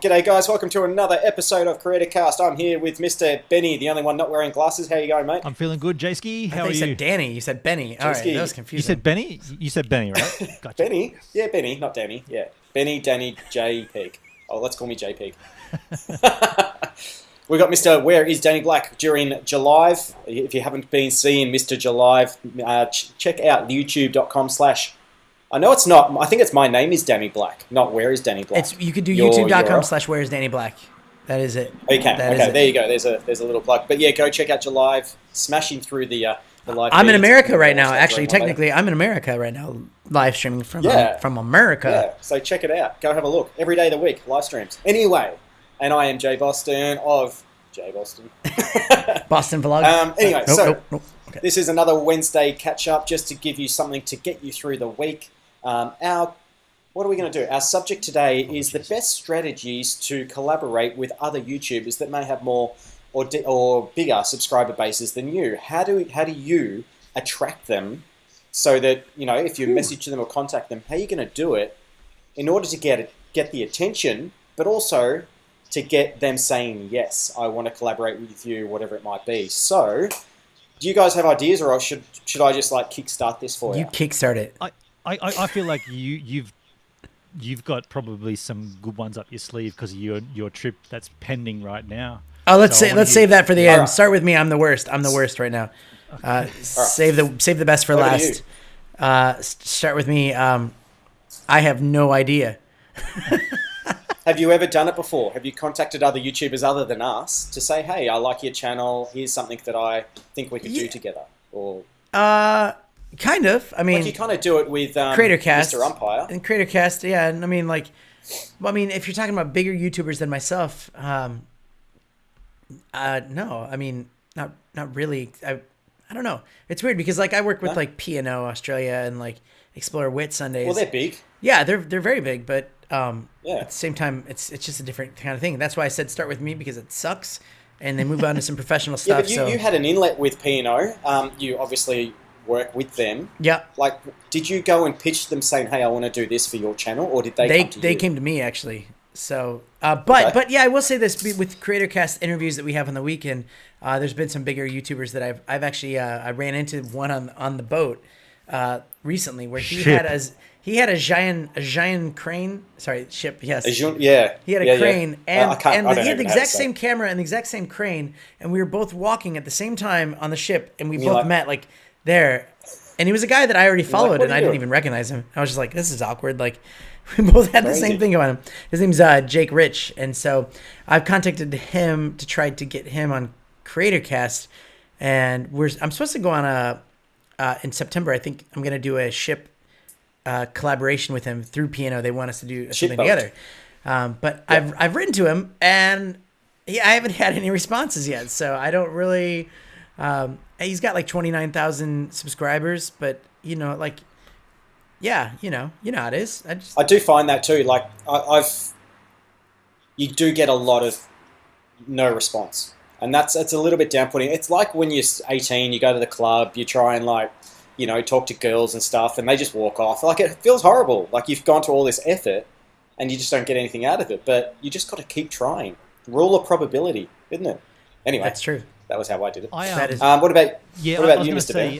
G'day guys, welcome to another episode of Creator Cast. I'm here with Mr. Benny, the only one not wearing glasses. How you going, mate? I'm feeling good, Jayski. How are you? You said Danny. You said Benny. All right, that was confusing. You said Benny? You said Benny, right? Gotcha. Benny? Yeah, Benny, not Danny. Yeah. Benny, Danny, J Peg. Oh, let's call me J Peg. We got Mr. Where is Danny Black during July. If you haven't been seeing Mr. July, check out youtube.com/ I know it's not. I think it's my name is Danny Black, not Where is Danny Black. You could do youtube.com/ Where is Danny Black. That is it. Okay, there you go. There's a little plug. But yeah, go check out July. Smashing through the live. I'm in America right now. Actually, technically, I'm in America right now, live streaming from America. Yeah, so check it out. Go have a look. Every day of the week, live streams. Anyway, and I am Jay Boston of Jay Boston. Boston Vlog. Anyway, Okay. This is another Wednesday catch-up just to give you something to get you through the week. What are we going to do? Our subject today is the best strategies to collaborate with other YouTubers that may have more or bigger subscriber bases than you. How do you attract them so that, you know, if you message them or contact them, how are you going to do it in order to get the attention, but also to get them saying, yes, I want to collaborate with you, whatever it might be. So, do you guys have ideas, or should I just like kickstart this for you? You kickstart it. I feel like you've got probably some good ones up your sleeve because of your trip that's pending right now. Oh, let's save that for the end. Right. Start with me. I'm the worst. I'm the worst right now. Okay. Save the best for last. Start with me. I have no idea. Have you ever done it before? Have you contacted other YouTubers other than us to say, hey, I like your channel, here's something that I think we could do together? Or kind of. I mean, like you kind of do it with CreatorCast, Mr. Umpire. And CreatorCast, yeah. And I mean, if you're talking about bigger YouTubers than myself, no. I mean, not really. I don't know. It's weird because I work with P&O Australia and Explore Wit Sundays. Well, they're big. Yeah, they're very big, but at the same time, it's just a different kind of thing. That's why I said start with me, because it sucks, and then move on to some professional stuff. Yeah, but you had an inlet with P&O. You obviously work with them. Yeah. Did you go and pitch them saying, hey, I want to do this for your channel, or did they come to you? They came to me, actually. So, but yeah, I will say this, with CreatorCast interviews that we have on the weekend, there's been some bigger YouTubers that I've actually, I ran into one on the boat recently where he had a giant crane. Sorry, ship. Yes. He had a crane, and he had the exact same camera and the exact same crane, and we were both walking at the same time on the ship, and we both met there. And he was a guy that I already followed, and I didn't even recognize him. I was just like, this is awkward. We both had the same thing going on. His name's Jake Rich, and so I've contacted him to try to get him on CreatorCast, and I'm supposed to go on in September. I think I'm going to do a ship collaboration with him through P&O. They want us to do something together. But yeah. I've written to him, and I haven't had any responses yet. So I don't really. He's got 29,000 subscribers, but yeah, you know how it is. I do find that too. You do get a lot of no response, and it's a little bit down-putting. It's like when you're 18, you go to the club, you try and talk to girls and stuff, and they just walk off. It feels horrible. You've gone to all this effort, and you just don't get anything out of it. But you just got to keep trying. Rule of probability, isn't it? Anyway, that's true. That was how I did it. What about you, Mr. Say,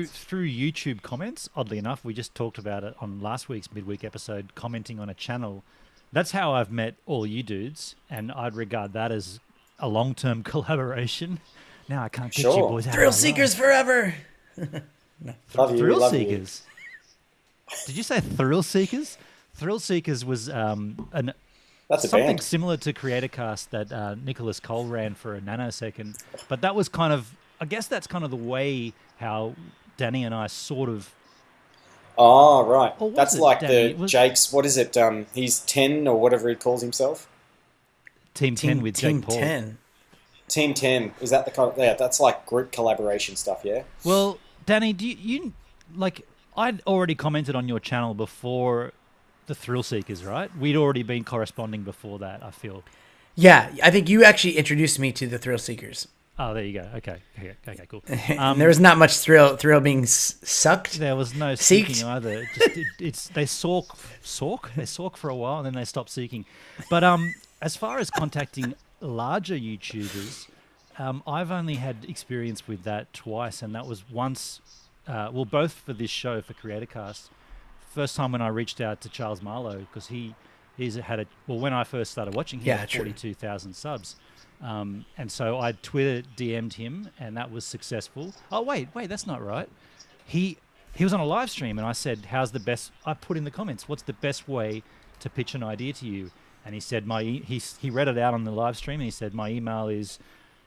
through YouTube comments, oddly enough, we just talked about it on last week's midweek episode, commenting on a channel. That's how I've met all you dudes, and I'd regard that as a long-term collaboration. Now I can't get you boys out. Thrill Seekers forever. No. Thrill Seekers. Did you say Thrill Seekers? Thrill Seekers was something similar to CreatorCast that Nicholas Cole ran for a nanosecond, but that was I guess that's kind of the way how Danny and I sort of. Oh, right. That's Jake's. What is it? He's 10 or whatever he calls himself. Team 10 with Jake Paul. Team 10. Is that the kind of, that's group collaboration stuff, yeah? Well, Danny, do you I'd already commented on your channel before the Thrill Seekers, right? We'd already been corresponding before that, I feel. Yeah, I think you actually introduced me to the Thrill Seekers. Oh, there you go. Okay, cool. There was not much thrill being sucked. There was no Seeked? seeking either. They salk for a while and then they stop seeking. But as far as contacting larger YouTubers, I've only had experience with that twice, and that was once. Both for this show for CreatorCast. First time when I reached out to Charles Marlowe because he's had when I first started watching, he had 42,000 subs. And so I Twitter DM'd him, and that was successful. Oh, wait, that's not right. He was on a live stream, and I said, how's the best... I put in the comments, what's the best way to pitch an idea to you? And he said, he read it out on the live stream, and he said, my email is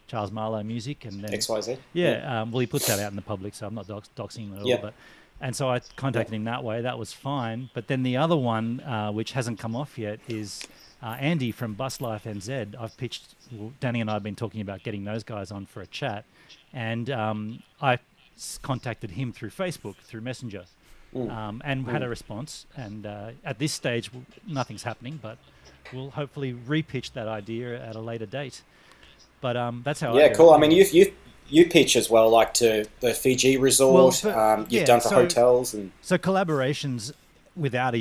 Charles Marlowe Music, and then... XYZ? Yeah, well, he puts that out in the public, so I'm not doxing him at all, and so I contacted him that way. That was fine. But then the other one, which hasn't come off yet, is... Andy from Bus Life NZ. I've pitched. Danny and I have been talking about getting those guys on for a chat, and I contacted him through Facebook, through Messenger, and had a response. And at this stage, nothing's happening, but we'll hopefully repitch that idea at a later date. But that's how. Yeah, cool. I mean, you pitch as well, like to the Fiji resort. You've done for hotels and so collaborations. Without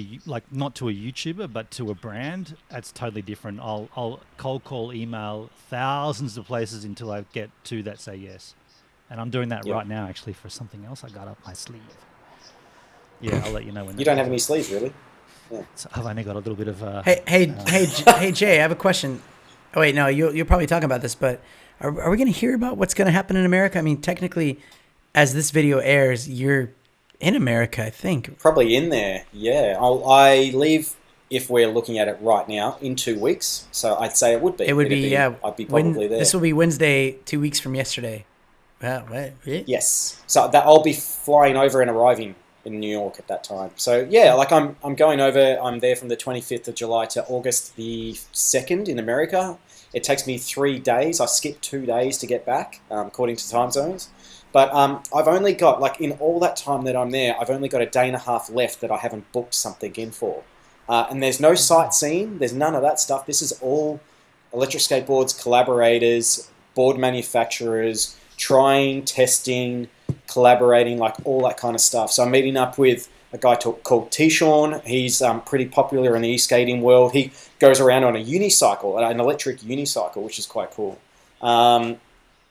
not to a YouTuber, but to a brand, that's totally different. I'll cold call, email thousands of places until I get two that say yes. And I'm doing that right now, actually, for something else I got up my sleeve. Yeah, I'll let you know when. You don't have any sleeves, really? Yeah. So I've only got a little bit of. Hey, Jay, I have a question. Oh wait, no, you're probably talking about this, but are we going to hear about what's going to happen in America? I mean, technically, as this video airs, you're in America, I think. Probably in there, yeah. I leave, if we're looking at it right now, in 2 weeks. So I'd say it would be. It would be, yeah. I'd be probably there. This will be Wednesday, 2 weeks from yesterday. Wow, really? Yes. So I'll be flying over and arriving in New York at that time. So yeah, like I'm going over. I'm there from the 25th of July to August the 2nd in America. It takes me 3 days. I skip 2 days to get back, according to time zones. But I've only got, like, in all that time that I'm there, I've only got a day and a half left that I haven't booked something in for. And there's no sightseeing. There's none of that stuff. This is all electric skateboards, collaborators, board manufacturers, trying, testing, collaborating, like all that kind of stuff. So I'm meeting up with a guy called T-Sean. He's pretty popular in the e-skating world. He goes around on a unicycle, an electric unicycle, which is quite cool.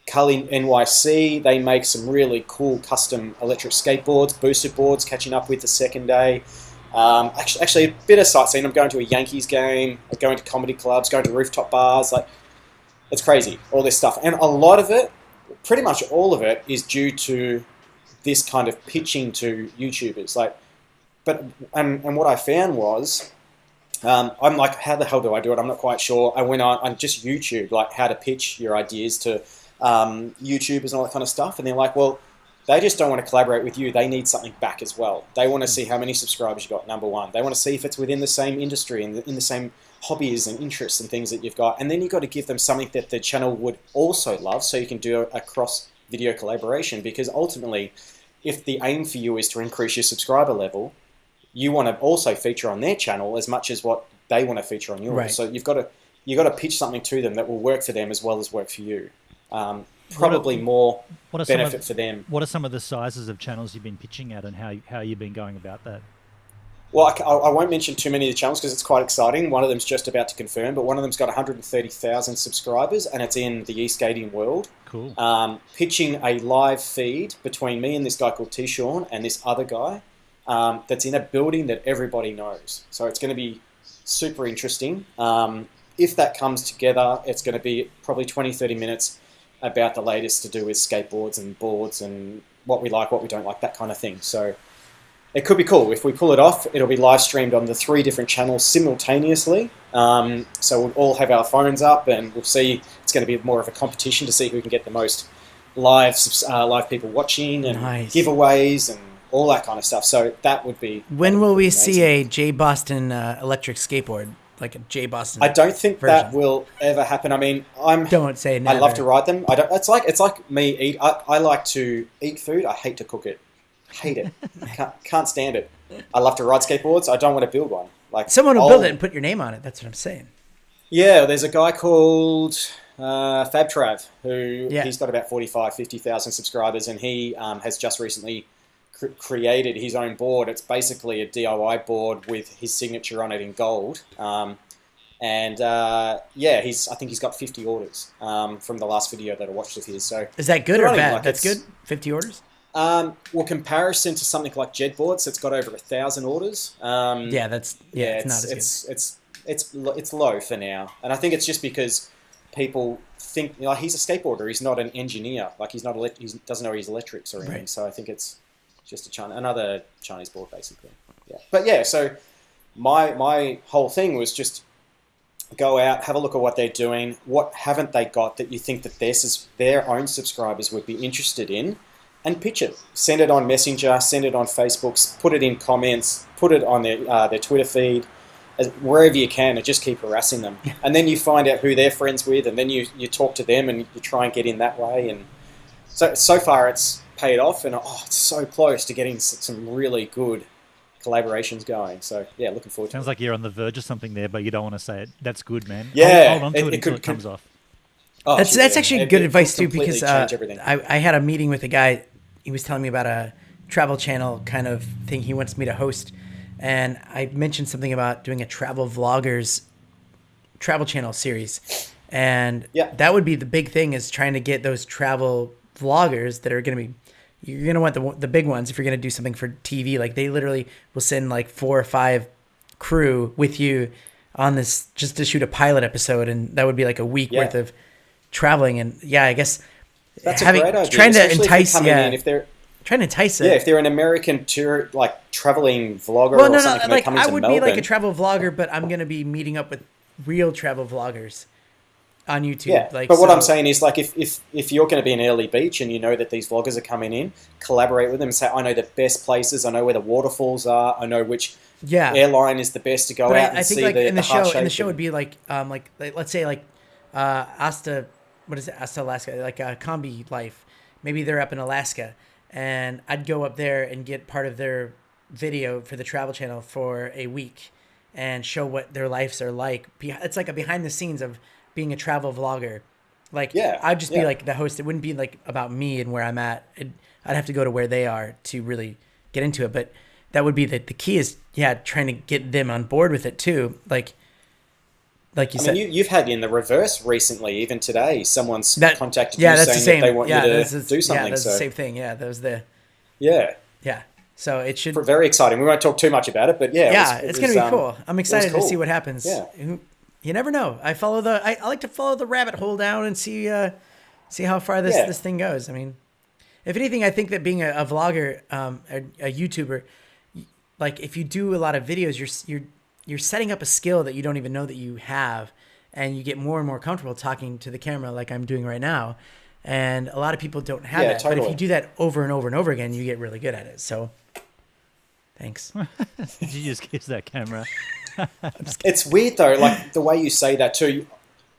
Cully NYC, they make some really cool custom electric skateboards, boosted boards, catching up with the second day. Actually, a bit of sightseeing. I'm going to a Yankees game, going to comedy clubs, going to rooftop bars. Like, it's crazy, all this stuff. And a lot of it, pretty much all of it, is due to this kind of pitching to YouTubers. And what I found was, I'm like, how the hell do I do it? I'm not quite sure. I went on just YouTube, like how to pitch your ideas to YouTubers and all that kind of stuff, and they're like, well, they just don't want to collaborate with you. They need something back as well. They want to see how many subscribers you got, number one. They want to see if it's within the same industry and in the same hobbies and interests and things that you've got. And then you've got to give them something that the channel would also love, so you can do a cross-video collaboration. Because ultimately, if the aim for you is to increase your subscriber level, you want to also feature on their channel as much as what they want to feature on yours. Right. So you've got to pitch something to them that will work for them as well as work for you. Probably more benefit for them. What are some of the sizes of channels you've been pitching at, and how you've been going about that? Well, I won't mention too many of the channels because it's quite exciting. One of them's just about to confirm, but one of them's got 130,000 subscribers, and it's in the e-skating world. Cool. Pitching a live feed between me and this guy called T-Sean and this other guy that's in a building that everybody knows. So it's going to be super interesting. If that comes together, it's going to be probably 20, 30 minutes about the latest to do with skateboards and boards and what we like, what we don't like, that kind of thing. So it could be cool. If we pull it off, it'll be live streamed on the 3 different channels simultaneously. So we'll all have our phones up, and we'll see. It's going to be more of a competition to see who can get the most live people watching, and giveaways and all that kind of stuff. So that would be. When will we see a J Boston electric skateboard? Like a J Boston. I don't think that will ever happen. I mean, Don't say never. I love to ride them. It's like me eat. I like to eat food. I hate to cook it. Hate it. Can't stand it. I love to ride skateboards. I don't want to build one. Like someone will build it and put your name on it. That's what I'm saying. Yeah, there's a guy called Fab Trav, who Yeah. he's got about 50,000 subscribers, and he has just recently created his own board. It's basically a DIY board with his signature on it in gold. I think he's got 50 orders from the last video that I watched of his. So is that good or bad? That's good. 50 orders. Well, comparison to something like Jedboards, that's got over 1,000 orders. It's not as good. It's low for now, and I think it's just because people think he's a skateboarder. He's not an engineer. Like he doesn't know his electrics or anything. Right. So I think it's just another Chinese board basically. Yeah, but yeah. So my whole thing was just go out, have a look at what they're doing. What haven't they got that you think that their own subscribers would be interested in? And pitch it. Send it on Messenger, send it on Facebook, put it in comments, put it on their Twitter feed, wherever you can, and just keep harassing them. And then you find out who they're friends with, and then you talk to them and you try and get in that way. And so far it's paid off, and it's so close to getting some really good collaborations going. So yeah, looking forward to it. Sounds like you're on the verge of something there, but you don't want to say it. That's good, man. Yeah. Hold on to it until it comes off. That's actually good advice too, because I had a meeting with a guy. He was telling me about a travel channel kind of thing he wants me to host. And I mentioned something about doing a travel vloggers travel channel series. And that would be the big thing, is trying to get those travel vloggers that are going to be, you're going to want the big ones if you're going to do something for TV. Like they literally will send like 4 or 5 crew with you on this just to shoot a pilot episode. And that would be like a week worth of traveling. And I guess that's a great idea. Trying to entice, trying to entice it. Yeah, if they're an American tour, like traveling vlogger or something, like coming I to would Melbourne. be like a travel vlogger, but I'm going to be meeting up with real travel vloggers on YouTube. Yeah, but what I'm saying is, like, if you're going to be in Early Beach and you know that these vloggers are coming in, collaborate with them and say, I know the best places, I know where the waterfalls are, I know which airline is the best to go out and see the in the show would be like let's say like Asta Alaska, like a Combi Life. Maybe they're up in Alaska, and I'd go up there and get part of their video for the travel channel for a week and show what their lives are like. It's like a behind the scenes of being a travel vlogger. Like, I'd just be like the host. It wouldn't be like about me and where I'm at. I'd have to go to where they are to really get into it. But that would be the key is, trying to get them on board with it too. Like you said, you've had in the reverse recently, even today, someone's contacted you that's saying the same. that they want you to do something. Yeah, that's the same thing. Yeah, that was the... Yeah. Yeah. So it should... Very exciting. We won't talk too much about it, but it's going to be cool. I'm excited to see what happens. Yeah. You never know. I like to follow the rabbit hole down and see how far this thing goes. I mean, if anything, I think that being a vlogger, a YouTuber, like if you do a lot of videos, you're setting up a skill that you don't even know that you have, and you get more and more comfortable talking to the camera like I'm doing right now. And a lot of people don't have that. Totally. But if you do that over and over and over again, you get really good at it. So thanks. Did you just kiss that camera? It's weird though, like the way you say that too.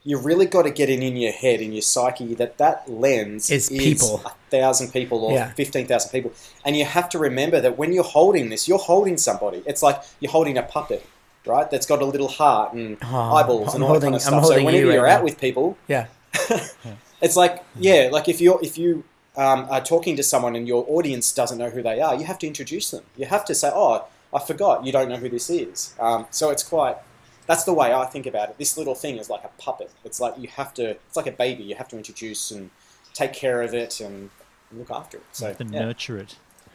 You really got to get it in your head, in your psyche, that lens is people. 1,000 people or 15,000 people. And you have to remember that when you're holding this, you're holding somebody. It's like you're holding a puppet, right? That's got a little heart and eyeballs and all that kind of stuff. So whenever you're out with people, it's like, like if you are talking to someone and your audience doesn't know who they are, you have to introduce them. You have to say, I forgot, you don't know who this is. So it's that's the way I think about it. This little thing is like a puppet. It's like it's like a baby. You have to introduce and take care of it and look after it. So nurture it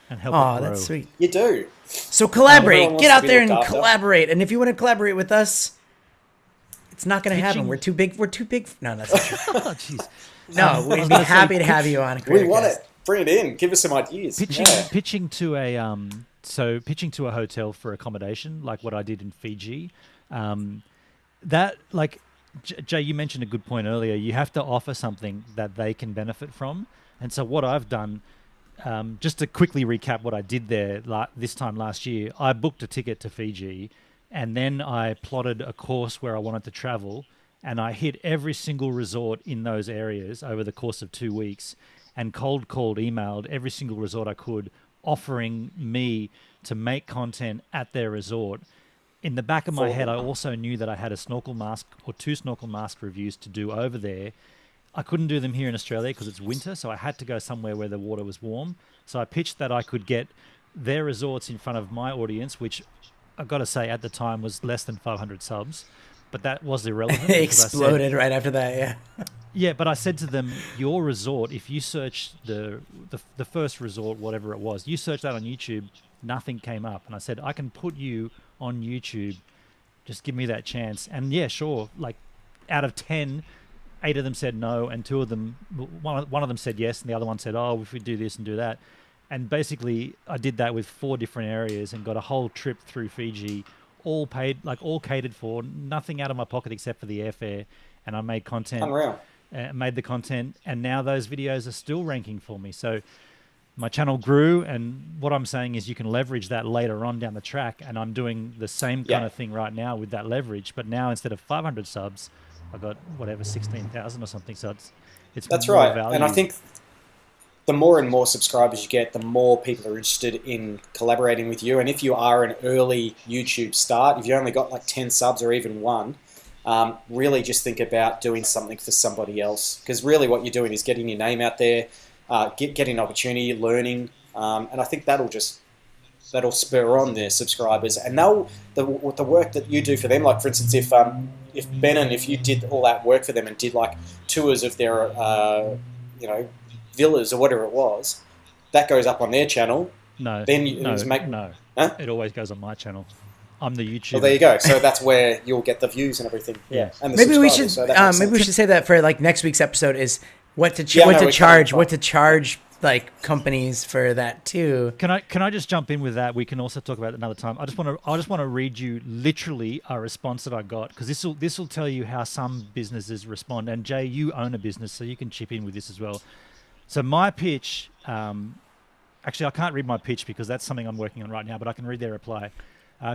and help it grow. That's sweet. You do. So collaborate. Get out there and collaborate. And if you want to collaborate with us, it's not going to happen. We're too big. No, that's not true. Oh, jeez. No, we'd be happy to have you on. We want it. Bring it in. Give us some ideas. Pitching to a hotel for accommodation, like what I did in Fiji. That, like, Jay, you mentioned a good point earlier. You have to offer something that they can benefit from. And so what I've done, just to quickly recap what I did there this time last year, I booked a ticket to Fiji, and then I plotted a course where I wanted to travel, and I hit every single resort in those areas over the course of 2 weeks, and cold called, emailed every single resort I could, offering me to make content at their resort. in the back of my head, I also knew that I had a snorkel mask or 2 snorkel mask reviews to do over there. I couldn't do them here in Australia because it's winter, so I had to go somewhere where the water was warm. So I pitched that I could get their resorts in front of my audience, which I've got to say at the time was less than 500 subs, but that was irrelevant. It exploded right after that, yeah. Yeah, but I said to them, your resort, if you search the first resort, whatever it was, you search that on YouTube, nothing came up. And I said, I can put you on YouTube, just give me that chance. And yeah, sure, like out of 10, 8 of them said no, and 2 of them, one of them said yes, and the other one said, oh, if we do this and do that. And basically, I did that with 4 different areas and got a whole trip through Fiji, all paid, like all catered for, nothing out of my pocket except for the airfare. And I made content. Unreal. Made the content, and now those videos are still ranking for me. So my channel grew, and what I'm saying is you can leverage that later on down the track, and I'm doing the same kind of thing right now with that leverage. But now instead of 500 subs, I got whatever 16,000 or something. So it's that's more right. value. And I think the more and more subscribers you get, the more people are interested in collaborating with you. And if you are an early YouTube start, if you only got like 10 subs or even 1, really just think about doing something for somebody else, because really what you're doing is getting your name out there, getting an opportunity, learning, and I think that'll spur on their subscribers, and the work that you do for them. Like for instance, if you did all that work for them and did like tours of their villas or whatever it was, that goes up on their channel. No, Huh? It always goes on my channel. I'm the YouTuber. Well, there you go. So that's where you'll get the views and everything. Yeah. And the maybe we should say that for like next week's episode is what to charge like companies for that too. Can I just jump in with that? We can also talk about it another time. I just want to read you literally a response that I got, because this will tell you how some businesses respond. And Jay, you own a business, so you can chip in with this as well. So my pitch, actually I can't read my pitch because that's something I'm working on right now, but I can read their reply.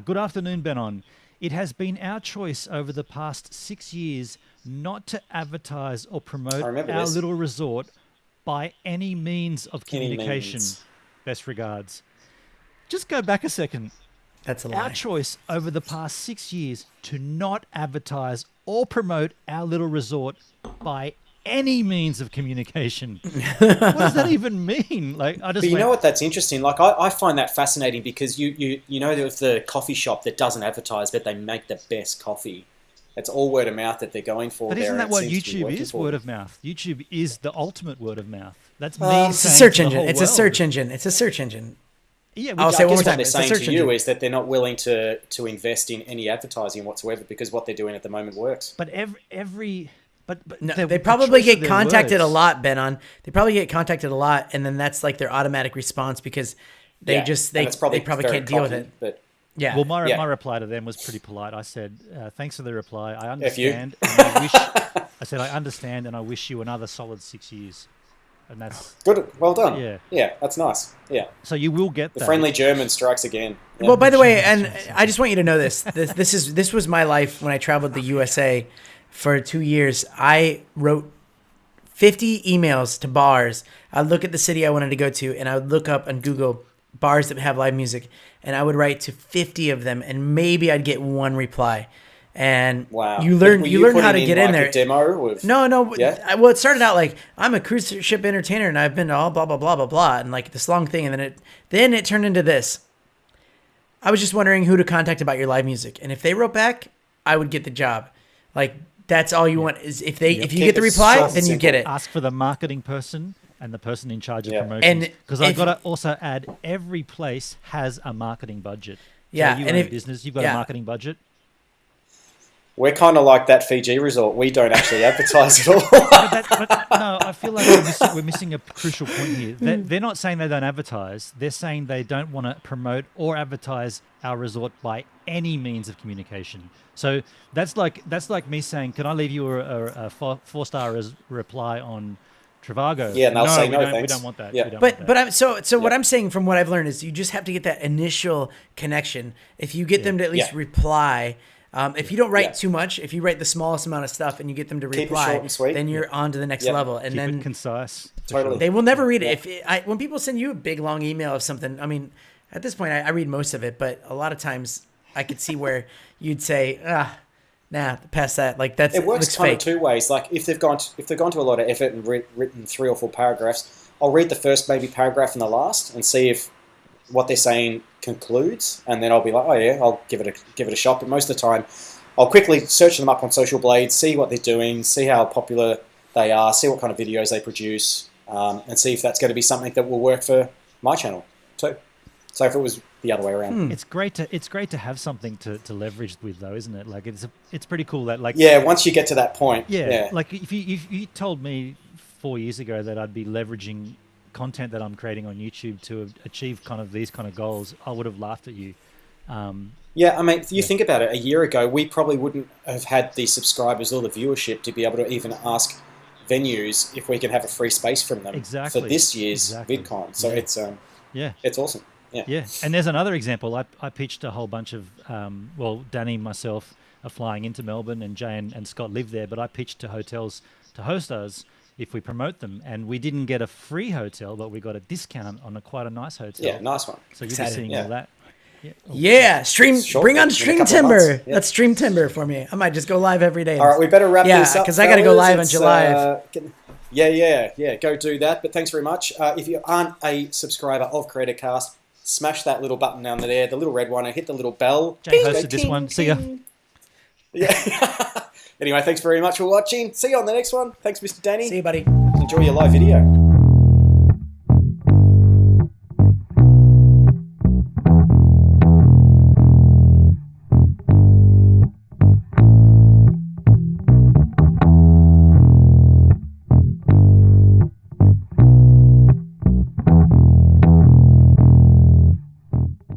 Good afternoon, Benon. It has been our choice over the past 6 years not to advertise or promote our little resort by any means of communication. Best regards. Just go back a second. That's a lie. Our choice over the past 6 years to not advertise or promote our little resort by any means of communication. What does that even mean? But you know what? That's interesting. Like I find that fascinating, because you know there's the coffee shop that doesn't advertise, but they make the best coffee. It's all word of mouth that they're going for. But there. Isn't that what YouTube is? Word of mouth. YouTube is the ultimate word of mouth. That's me. It's a search engine. It's a search engine. It's a search engine. Yeah, I'll say one more time. What they're saying to you is that they're not willing to invest in any advertising whatsoever, because what they're doing at the moment works. But every But no, they probably get contacted a lot, Benon. They probably get contacted a lot, and then that's like their automatic response, because they probably can't deal with it. But yeah. Well, my reply to them was pretty polite. I said, "Thanks for the reply. I understand. And I said I understand, and I wish you another solid 6 years." And that's good. Well done. Yeah, yeah, that's nice. Yeah. So you will get the friendly German strikes again. Yeah. Well, by the way, and I just want you to know this. This was my life when I traveled the USA for 2 years. I wrote 50 emails to bars. I'd look at the city I wanted to go to, and I would look up on Google bars that have live music, and I would write to 50 of them, and maybe I'd get one reply. And wow. you learn how to get in there. A demo with, no. Yeah? Well, it started out like, I'm a cruise ship entertainer, and I've been to all blah blah blah blah blah, and like this long thing, and then it turned into this. I was just wondering who to contact about your live music, and if they wrote back, I would get the job. Like, that's all you want, is if you get the reply, then you get it. Ask for the marketing person and the person in charge of promotions. Because I've got to also add, every place has a marketing budget. Yeah, so you own a business, you've got a marketing budget. We're kind of like that Fiji resort. We don't actually advertise at all. No, I feel like we're missing a crucial point here. They're not saying they don't advertise. They're saying they don't want to promote or advertise our resort by any means of communication. So that's like me saying, "Can I leave you a 4-star reply on Trivago?" Yeah, and they'll say no, thanks. We don't want that. Yeah. What I'm saying from what I've learned is you just have to get that initial connection. If you get them to at least reply. If you don't write too much, if you write the smallest amount of stuff and you get them to reply, then you're on to the next level. And Keep it concise. Totally. They will never read it. When people send you a big long email of something, I mean, at this point, I read most of it, but a lot of times I could see where you'd say, nah, past that. Like it works kind fake. of two ways. Like if they've gone to a lot of effort and written 3 or 4 paragraphs, I'll read the first maybe paragraph and the last and see if what they're saying concludes, and then I'll be like, oh yeah, I'll give it a shot. But most of the time, I'll quickly search them up on Social Blade, see what they're doing, see how popular they are, see what kind of videos they produce, and see if that's going to be something that will work for my channel too. So if it was the other way around, it's great to have something to leverage with, though, isn't it? Like it's pretty cool that once you get to that point, like if you told me 4 years ago that I'd be leveraging content that I'm creating on YouTube to achieve kind of these kind of goals, I would have laughed at you. I mean, you think about it, a year ago, we probably wouldn't have had the subscribers or the viewership to be able to even ask venues if we can have a free space from them for this year's VidCon. So it's awesome. Yeah. And there's another example. I pitched a whole bunch of, Danny and myself are flying into Melbourne, and Jay and Scott live there, but I pitched to hotels to host us if we promote them, and we didn't get a free hotel, but we got a discount on quite a nice hotel. Yeah, nice one. So you'll be seeing all that. Bring on Stream Timber. That's Stream Timber for me. I might just go live every day. All right, we better wrap this up, because I got to go live in July. Go do that. But thanks very much. If you aren't a subscriber of CreatorCast, smash that little button down there, the little red one, and hit the little bell. Jay hosted this one. See ya. Yeah. Anyway, thanks very much for watching. See you on the next one. Thanks, Mr. Danny. See you, buddy. Enjoy your live video.